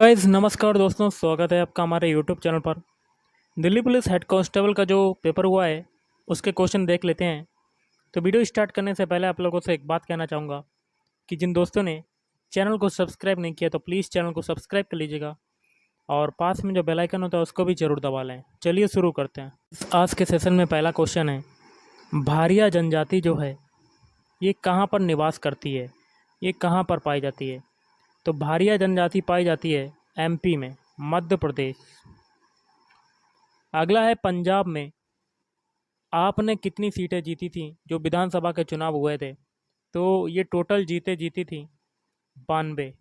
Guys नमस्कार दोस्तों, स्वागत है आपका हमारे यूट्यूब चैनल पर। दिल्ली पुलिस हेड कांस्टेबल का जो पेपर हुआ है उसके क्वेश्चन देख लेते हैं। तो वीडियो स्टार्ट करने से पहले आप लोगों से एक बात कहना चाहूँगा कि जिन दोस्तों ने चैनल को सब्सक्राइब नहीं किया तो प्लीज़ चैनल को सब्सक्राइब कर लीजिएगा और पास में जो बेल आइकन होता है उसको भी ज़रूर दबा लें। चलिए शुरू करते हैं। आज के सेशन में पहला क्वेश्चन है, भारिया जनजाति जो है ये कहाँ पर निवास करती है, ये कहाँ पर पाई जाती है? तो भारिया जनजाति पाई जाती है एमपी में, मध्य प्रदेश। अगला है, पंजाब में आपने कितनी सीटें जीती थी जो विधानसभा के चुनाव हुए थे? तो ये टोटल जीती थी 92।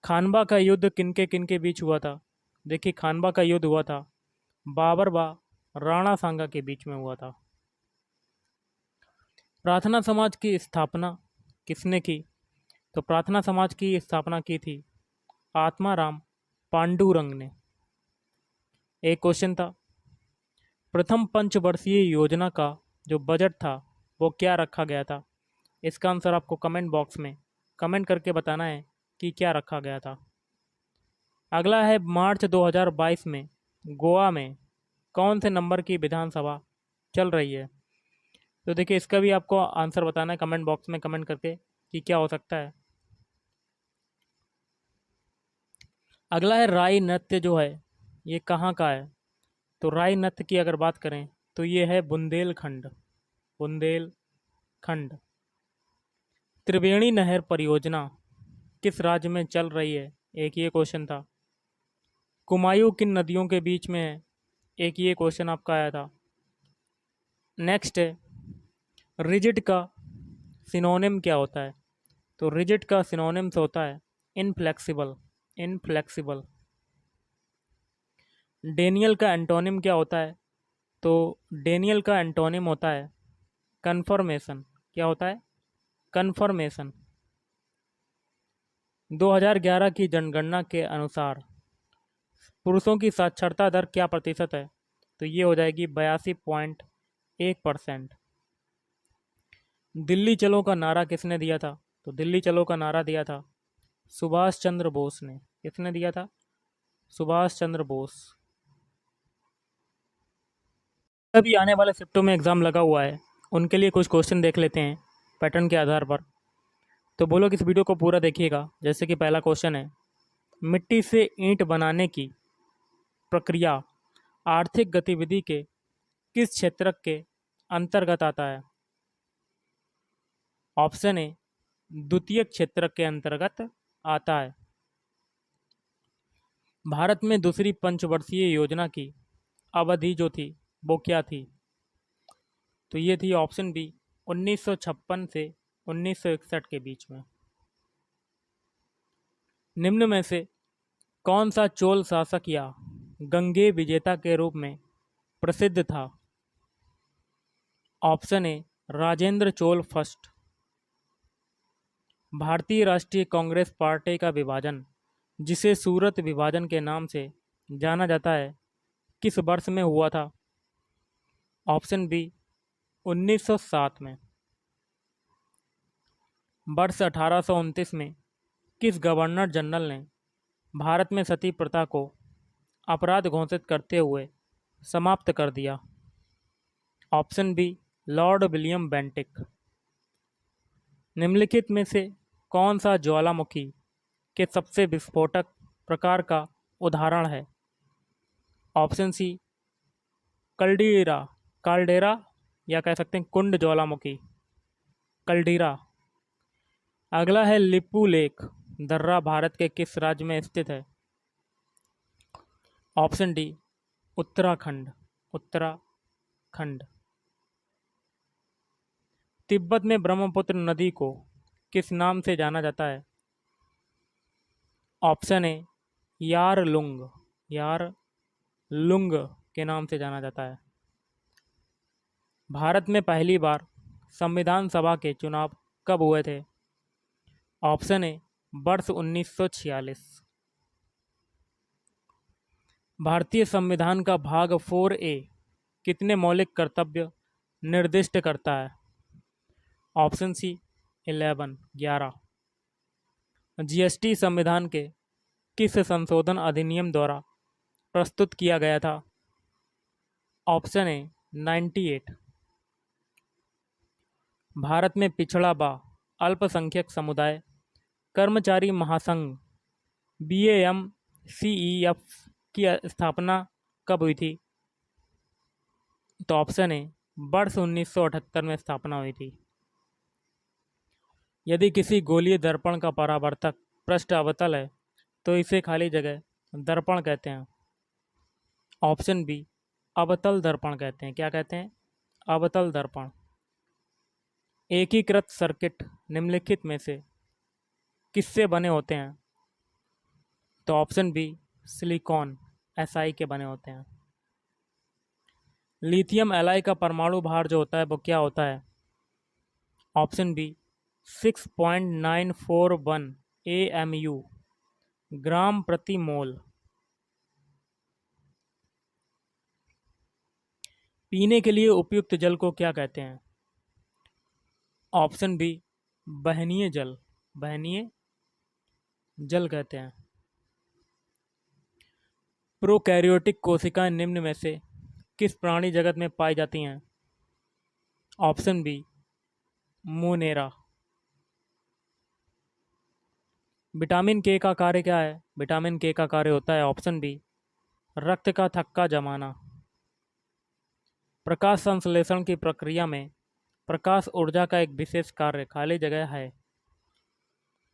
खानवा का युद्ध किनके बीच हुआ था? देखिए, खानवा का युद्ध हुआ था बाबर व राणा सांगा के बीच में हुआ था। प्रार्थना समाज की स्थापना किसने की? तो प्रार्थना समाज की स्थापना की थी आत्माराम पांडुरंग ने। एक क्वेश्चन था, प्रथम पंचवर्षीय योजना का जो बजट था वो क्या रखा गया था? इसका आंसर आपको कमेंट बॉक्स में कमेंट करके बताना है कि क्या रखा गया था। अगला है, मार्च 2022 में गोवा में कौन से नंबर की विधानसभा चल रही है? तो देखिए, इसका भी आपको आंसर बताना है कमेंट बॉक्स में कमेंट करके कि क्या हो सकता है। अगला है, राई नृत्य जो है ये कहाँ का है? तो राई नृत्य की अगर बात करें तो ये है बुंदेलखंड, बुंदेलखंड। त्रिवेणी नहर परियोजना किस राज्य में चल रही है? एक ये क्वेश्चन था। कुमायूं किन नदियों के बीच में है? एक ये क्वेश्चन आपका आया था। नेक्स्ट है, रिजिड का सिनोनिम क्या होता है? तो रिजिड का सिनोनिम्स होता है इनफ्लेक्सिबल, इनफ्लेक्सिबल। डेनियल का एंटोनिम क्या होता है? तो डेनियल का एंटोनिम होता है कन्फर्मेशन। क्या होता है? कन्फर्मेशन। 2011 की जनगणना के अनुसार पुरुषों की साक्षरता दर क्या प्रतिशत है? तो ये हो जाएगी 82.1%। दिल्ली चलो का नारा किसने दिया था? तो दिल्ली चलो का नारा दिया था सुभाष चंद्र बोस ने। किसने दिया था? सुभाष चंद्र बोस। अभी आने वाले शिफ्टों में एग्ज़ाम लगा हुआ है, उनके लिए कुछ क्वेश्चन देख लेते हैं पैटर्न के आधार पर। तो बोलो कि इस वीडियो को पूरा देखिएगा। जैसे कि पहला क्वेश्चन है, मिट्टी से ईंट बनाने की प्रक्रिया आर्थिक गतिविधि के किस क्षेत्र के अंतर्गत आता है? ऑप्शन ए द्वितीय क्षेत्र के अंतर्गत आता है। भारत में दूसरी पंचवर्षीय योजना की अवधि जो थी वो क्या थी? तो ये थी ऑप्शन बी 1956 से 1961 के बीच में। निम्न में से कौन सा चोल शासक या गंगे विजेता के रूप में प्रसिद्ध था? Option A Rajendra Chola first. भारतीय राष्ट्रीय कांग्रेस पार्टी का विभाजन, जिसे सूरत विभाजन के नाम से जाना जाता है, किस वर्ष में हुआ था? ऑप्शन बी 1907 में। वर्ष 1829 में किस गवर्नर जनरल ने भारत में सती प्रथा को अपराध घोषित करते हुए समाप्त कर दिया? Option B Lord William Bentinck. निम्नलिखित में से कौन सा ज्वालामुखी के सबसे विस्फोटक प्रकार का उदाहरण है? ऑप्शन सी कल्डीरा, काल्डेरा, या कह सकते हैं कुंड ज्वालामुखी, कल्डीरा। अगला है, लिपू लेक दर्रा भारत के किस राज्य में स्थित है? Option D Uttarakhand, Uttarakhand. तिब्बत में ब्रह्मपुत्र नदी को किस नाम से जाना जाता है? ऑप्शन ए यारलुंग, यारलुंग के नाम से जाना जाता है। भारत में पहली बार संविधान सभा के चुनाव कब हुए थे? ऑप्शन ए वर्ष 1946। भारतीय संविधान का भाग 4A कितने मौलिक कर्तव्य निर्दिष्ट करता है? Option C 11, 11। जीएसटी संविधान के किस संशोधन अधिनियम द्वारा प्रस्तुत किया गया था? Option A 98। भारत में पिछड़ा व अल्पसंख्यक समुदाय कर्मचारी महासंघ BAMCEF की स्थापना कब हुई थी? तो ऑप्शन ए वर्ष 1978 में स्थापना हुई थी। यदि किसी गोलीय दर्पण का परावर्तक पृष्ठ अवतल है तो इसे खाली जगह दर्पण कहते हैं। ऑप्शन बी अवतल दर्पण कहते हैं। क्या कहते हैं? अवतल दर्पण। एकीकृत सर्किट निम्नलिखित में से किससे बने होते हैं? तो ऑप्शन बी सिलिकॉन Si के बने होते हैं। लिथियम एलाई का परमाणु भार जो होता है वो क्या होता है? ऑप्शन बी 6.941 AMU ग्राम प्रति मोल। पीने के लिए उपयुक्त जल को क्या कहते हैं? ऑप्शन बी वहनीय जल। वहनीय जल कहते हैं। प्रोकैरियोटिक कोशिकाएं निम्न में से किस प्राणी जगत में पाई जाती हैं? Option B Monera. विटामिन के का कार्य क्या है? विटामिन के का कार्य होता है ऑप्शन बी रक्त का थक्का जमाना। प्रकाश संश्लेषण की प्रक्रिया में प्रकाश ऊर्जा का एक विशेष कार्य खाली जगह है।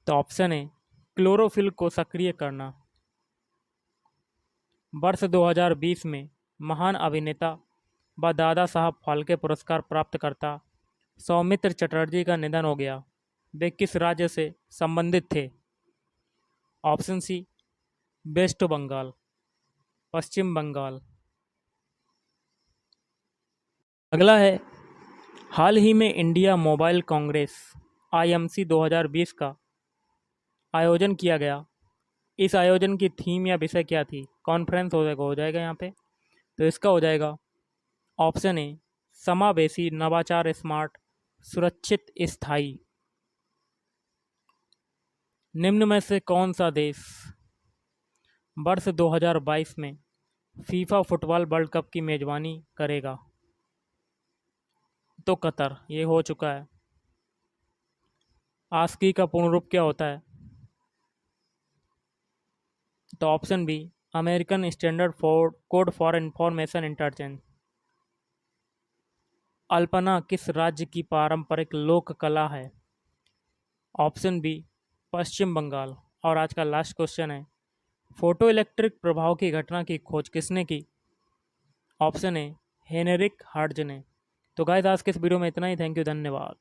तो ऑप्शन ए क्लोरोफिल को सक्रिय करना। वर्ष 2020 में महान अभिनेता व दादा साहब फाल्के पुरस्कार प्राप्त करता सौमित्र चटर्जी का निधन हो गया। वे किस राज्य से संबंधित थे? ऑप्शन सी वेस्ट बंगाल, पश्चिम बंगाल। अगला है हाल ही में इंडिया मोबाइल कांग्रेस IMC 2020 का आयोजन किया गया। इस आयोजन की थीम या विषय क्या थी? कॉन्फ्रेंस हो जाएगा यहाँ पे। तो इसका हो जाएगा ऑप्शन ए समावेशी नवाचार स्मार्ट सुरक्षित स्थायी। निम्न में से कौन सा देश वर्ष 2022 में फीफा फुटबॉल वर्ल्ड कप की मेजबानी करेगा? तो कतर। ये हो चुका है। आस्की का पूर्ण रूप क्या होता है? तो option B American Standard Code for Information Interchange. Alpana किस राज्य की पारंपरिक लोक कला है? Option B Paschim Bengal. और आज का लास्ट क्वेश्चन है फोटो इलेक्ट्रिक प्रभाव की घटना की खोज किसने की? ऑप्शन ए हेनरिक हर्ट्ज ने। तो गाइस आज के इस वीडियो में इतना ही। थैंक यू, धन्यवाद।